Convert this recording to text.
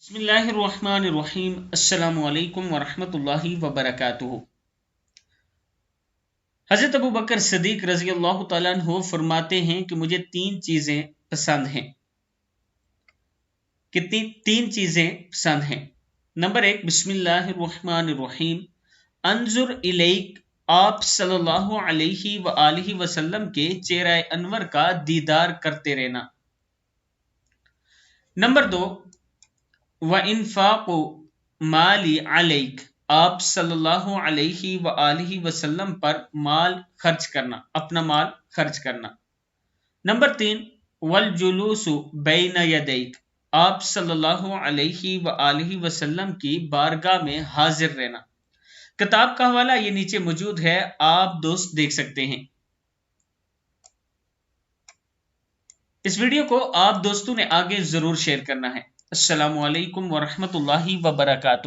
बिस्मिल्लाहिर्रहमानिर्रहीम। अस्सलामु अलैकुम वरहमतुल्लाहि वबरकातुहू। हज़रत अबू बकर सिद्दीक रज़ी अल्लाह तआला अन्हु फरमाते हैं कि मुझे तीन चीज़ें पसंद हैं। कितनी? तीन चीज़ें पसंद हैं। नंबर एक, बिस्मिल्लाहिर्रहमानिर्रहीम, अंजुर इलैक, आप सल्लल्लाहु अलैहि व आलिहि वसल्लम के चेहरा अनवर का दीदार करते रहना। नंबर दो, व इन्फाक़ु माली अलैक, आप सल्लल्लाहु अलैहि व आलिहि वसल्लम पर माल खर्च करना, अपना माल खर्च करना। नंबर तीन, वल जुलूसु बैन यदैक, आप सल्लल्लाहु अलैहि व आलिहि वसल्लम की बारगाह में हाजिर रहना। किताब का हवाला ये नीचे मौजूद है, आप दोस्त देख सकते हैं। इस वीडियो को आप दोस्तों ने आगे जरूर शेयर करना है। अस्सलामु अलैकुम वरहमतुल्लाहि वबरकातुहू।